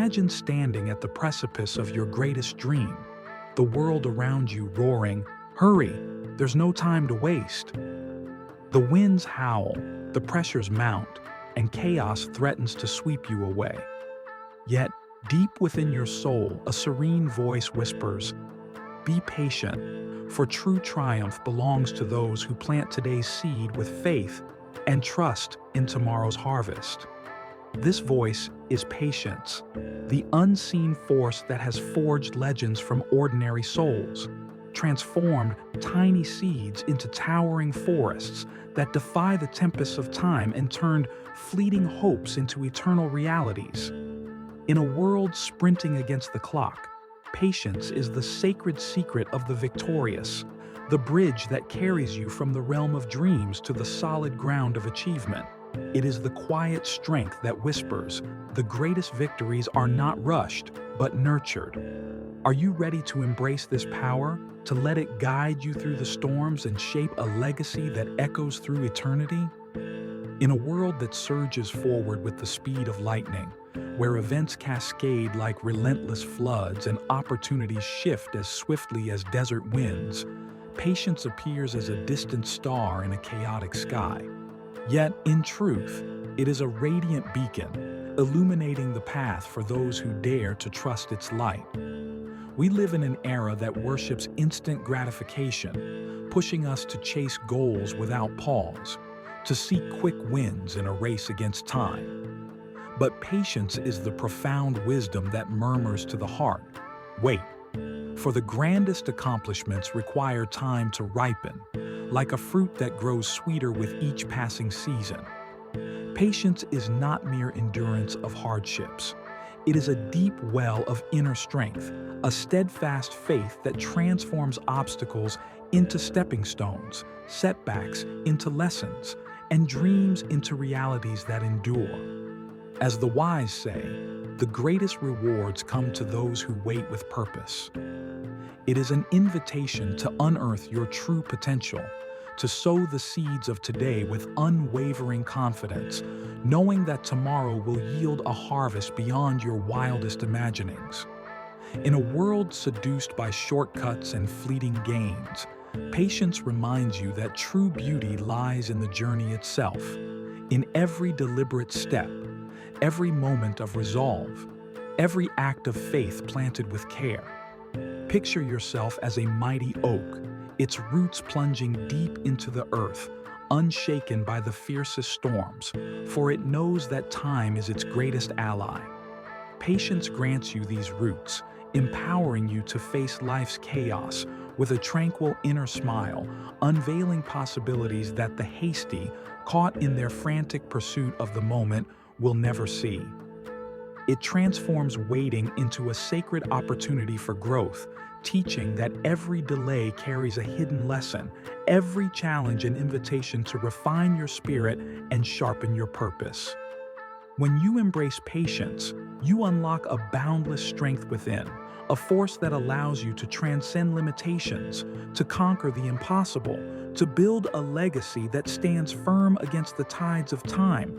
Imagine standing at the precipice of your greatest dream, the world around you roaring, "Hurry, there's no time to waste." The winds howl, the pressures mount, and chaos threatens to sweep you away. Yet, deep within your soul, a serene voice whispers, "Be patient, for true triumph belongs to those who plant today's seed with faith and trust in tomorrow's harvest." This voice is patience, the unseen force that has forged legends from ordinary souls, transformed tiny seeds into towering forests that defy the tempests of time and turned fleeting hopes into eternal realities. In a world sprinting against the clock, patience is the sacred secret of the victorious, the bridge that carries you from the realm of dreams to the solid ground of achievement. It is the quiet strength that whispers, "The greatest victories are not rushed, but nurtured." Are you ready to embrace this power, to let it guide you through the storms and shape a legacy that echoes through eternity? In a world that surges forward with the speed of lightning, where events cascade like relentless floods and opportunities shift as swiftly as desert winds, patience appears as a distant star in a chaotic sky. Yet, in truth, it is a radiant beacon, illuminating the path for those who dare to trust its light. We live in an era that worships instant gratification, pushing us to chase goals without pause, to seek quick wins in a race against time. But patience is the profound wisdom that murmurs to the heart, "Wait," for the grandest accomplishments require time to ripen, like a fruit that grows sweeter with each passing season. Patience is not mere endurance of hardships. It is a deep well of inner strength, a steadfast faith that transforms obstacles into stepping stones, setbacks into lessons, and dreams into realities that endure. As the wise say, the greatest rewards come to those who wait with purpose. It is an invitation to unearth your true potential, to sow the seeds of today with unwavering confidence, knowing that tomorrow will yield a harvest beyond your wildest imaginings. In a world seduced by shortcuts and fleeting gains, patience reminds you that true beauty lies in the journey itself, in every deliberate step, every moment of resolve, every act of faith planted with care. Picture yourself as a mighty oak, its roots plunging deep into the earth, unshaken by the fiercest storms, for it knows that time is its greatest ally. Patience grants you these roots, empowering you to face life's chaos with a tranquil inner smile, unveiling possibilities that the hasty, caught in their frantic pursuit of the moment, will never see. It transforms waiting into a sacred opportunity for growth, teaching that every delay carries a hidden lesson, every challenge an invitation to refine your spirit and sharpen your purpose. When you embrace patience, you unlock a boundless strength within, a force that allows you to transcend limitations, to conquer the impossible, to build a legacy that stands firm against the tides of time.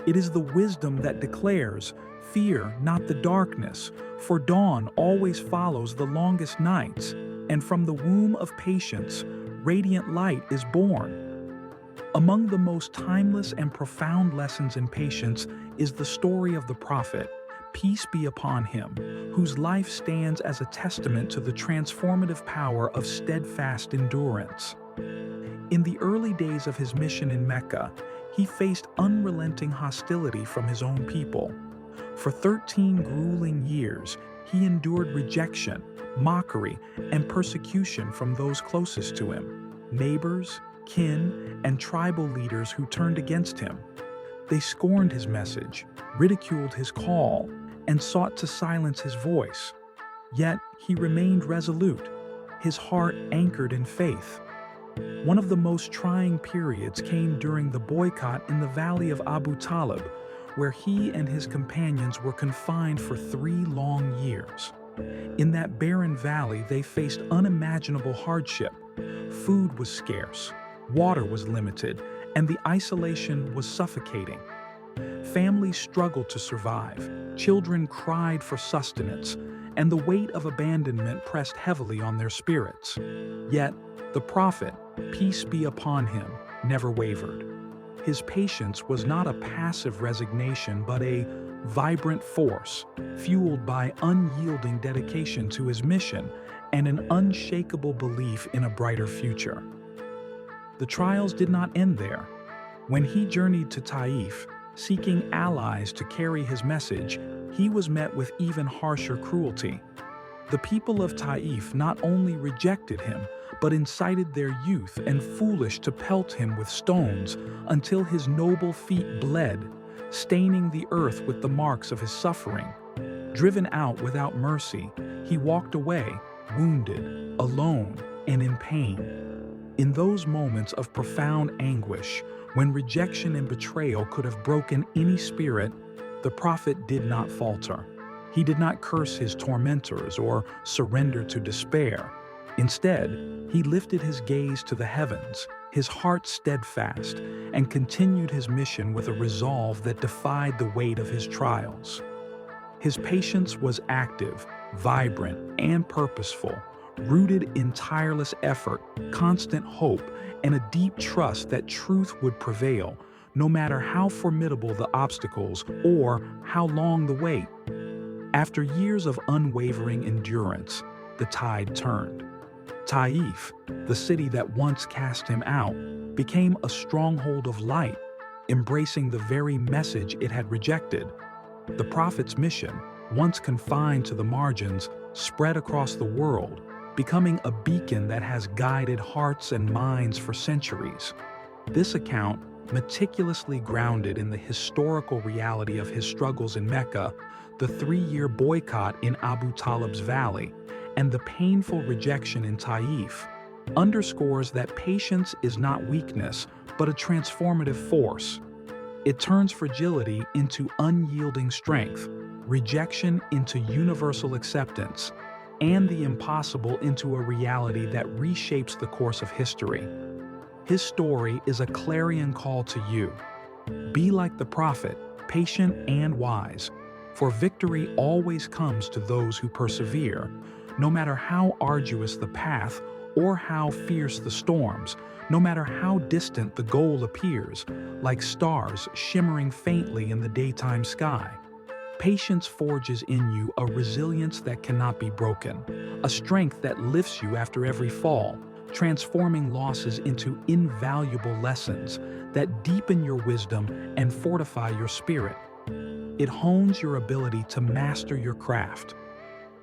It is the wisdom that declares, "Fear not the darkness, for dawn always follows the longest nights, and from the womb of patience, radiant light is born." Among the most timeless and profound lessons in patience is the story of the prophet, peace be upon him, whose life stands as a testament to the transformative power of steadfast endurance. In the early days of his mission in Mecca, he faced unrelenting hostility from his own people. For 13 grueling years, he endured rejection, mockery, and persecution from those closest to him, neighbors, kin, and tribal leaders who turned against him. They scorned his message, ridiculed his call, and sought to silence his voice. Yet he remained resolute, his heart anchored in faith. One of the most trying periods came during the boycott in the valley of Abu Talib, where he and his companions were confined for 3 long years. In that barren valley, they faced unimaginable hardship. Food was scarce, water was limited, and the isolation was suffocating. Families struggled to survive, children cried for sustenance, and the weight of abandonment pressed heavily on their spirits. Yet, the prophet, peace be upon him, never wavered. His patience was not a passive resignation but a vibrant force, fueled by unyielding dedication to his mission and an unshakable belief in a brighter future. The trials did not end there. When he journeyed to Taif, seeking allies to carry his message, he was met with even harsher cruelty. The people of Taif not only rejected him, but incited their youth and foolish to pelt him with stones until his noble feet bled, staining the earth with the marks of his suffering. Driven out without mercy, he walked away, wounded, alone, and in pain. In those moments of profound anguish, when rejection and betrayal could have broken any spirit, the prophet did not falter. He did not curse his tormentors or surrender to despair. Instead, he lifted his gaze to the heavens, his heart steadfast, and continued his mission with a resolve that defied the weight of his trials. His patience was active, vibrant, and purposeful, rooted in tireless effort, constant hope, and a deep trust that truth would prevail, no matter how formidable the obstacles or how long the wait. After years of unwavering endurance, the tide turned. Taif, the city that once cast him out, became a stronghold of light, embracing the very message it had rejected. The prophet's mission, once confined to the margins, spread across the world, becoming a beacon that has guided hearts and minds for centuries. This account, meticulously grounded in the historical reality of his struggles in Mecca, the 3-year boycott in Abu Talib's valley, and the painful rejection in Taif, underscores that patience is not weakness, but a transformative force. It turns fragility into unyielding strength, rejection into universal acceptance, and the impossible into a reality that reshapes the course of history. His story is a clarion call to you. Be like the prophet, patient and wise, for victory always comes to those who persevere, no matter how arduous the path or how fierce the storms, no matter how distant the goal appears, like stars shimmering faintly in the daytime sky. Patience forges in you a resilience that cannot be broken, a strength that lifts you after every fall, transforming losses into invaluable lessons that deepen your wisdom and fortify your spirit. It hones your ability to master your craft.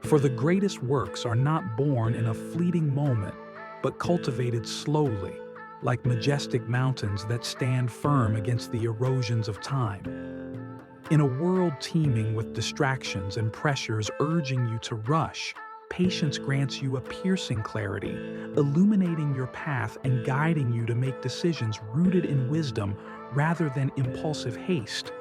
For the greatest works are not born in a fleeting moment, but cultivated slowly, like majestic mountains that stand firm against the erosions of time. In a world teeming with distractions and pressures urging you to rush, patience grants you a piercing clarity, illuminating your path and guiding you to make decisions rooted in wisdom rather than impulsive haste.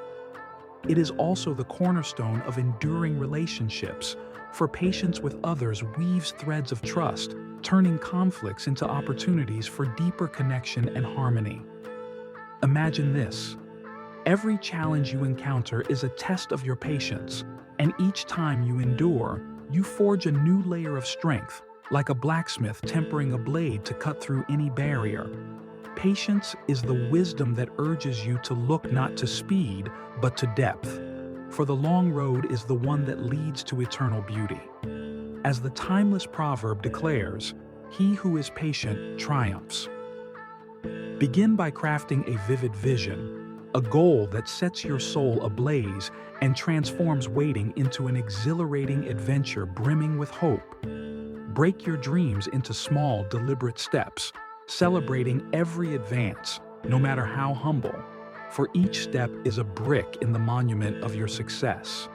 It is also the cornerstone of enduring relationships, for patience with others weaves threads of trust, turning conflicts into opportunities for deeper connection and harmony. Imagine this. Every challenge you encounter is a test of your patience, and each time you endure, you forge a new layer of strength, like a blacksmith tempering a blade to cut through any barrier. Patience is the wisdom that urges you to look not to speed, but to depth. For the long road is the one that leads to eternal beauty. As the timeless proverb declares, he who is patient triumphs. Begin by crafting a vivid vision, a goal that sets your soul ablaze and transforms waiting into an exhilarating adventure brimming with hope. Break your dreams into small, deliberate steps, celebrating every advance, no matter how humble, for each step is a brick in the monument of your success.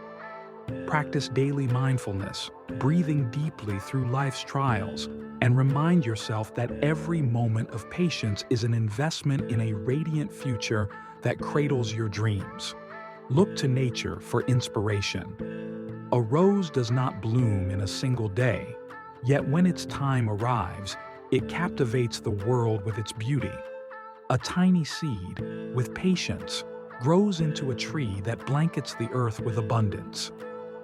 Practice daily mindfulness, breathing deeply through life's trials, and remind yourself that every moment of patience is an investment in a radiant future that cradles your dreams. Look to nature for inspiration. A rose does not bloom in a single day, yet when its time arrives, it captivates the world with its beauty. A tiny seed, with patience, grows into a tree that blankets the earth with abundance.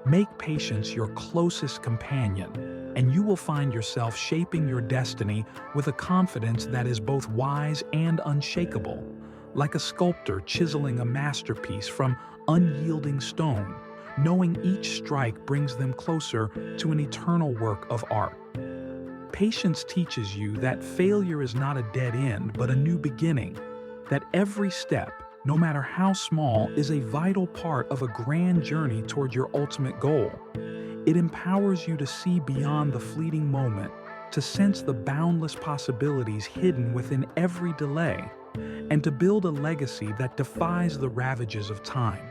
Make patience your closest companion, and you will find yourself shaping your destiny with a confidence that is both wise and unshakable, like a sculptor chiseling a masterpiece from unyielding stone, knowing each strike brings them closer to an eternal work of art. Patience teaches you that failure is not a dead end but a new beginning, that every step, no matter how small, is a vital part of a grand journey toward your ultimate goal. It empowers you to see beyond the fleeting moment, to sense the boundless possibilities hidden within every delay, and to build a legacy that defies the ravages of time.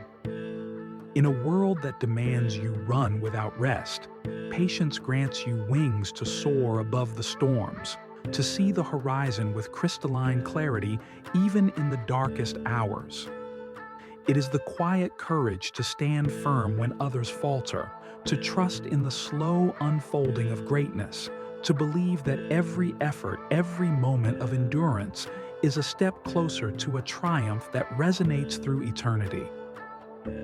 In a world that demands you run without rest, patience grants you wings to soar above the storms, to see the horizon with crystalline clarity even in the darkest hours. It is the quiet courage to stand firm when others falter, to trust in the slow unfolding of greatness, to believe that every effort, every moment of endurance is a step closer to a triumph that resonates through eternity.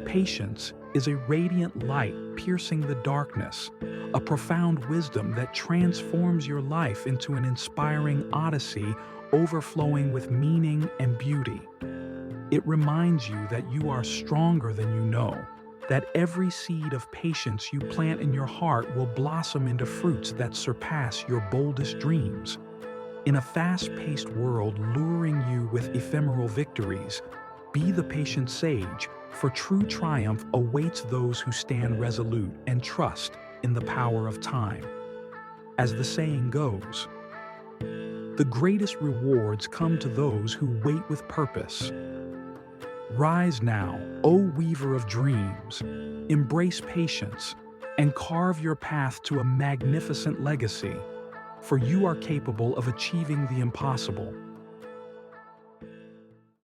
Patience is a radiant light piercing the darkness, a profound wisdom that transforms your life into an inspiring odyssey overflowing with meaning and beauty. It reminds you that you are stronger than you know, that every seed of patience you plant in your heart will blossom into fruits that surpass your boldest dreams. In a fast-paced world luring you with ephemeral victories, be the patient sage, for true triumph awaits those who stand resolute and trust in the power of time. As the saying goes, the greatest rewards come to those who wait with purpose. Rise now, O weaver of dreams, embrace patience, and carve your path to a magnificent legacy, for you are capable of achieving the impossible.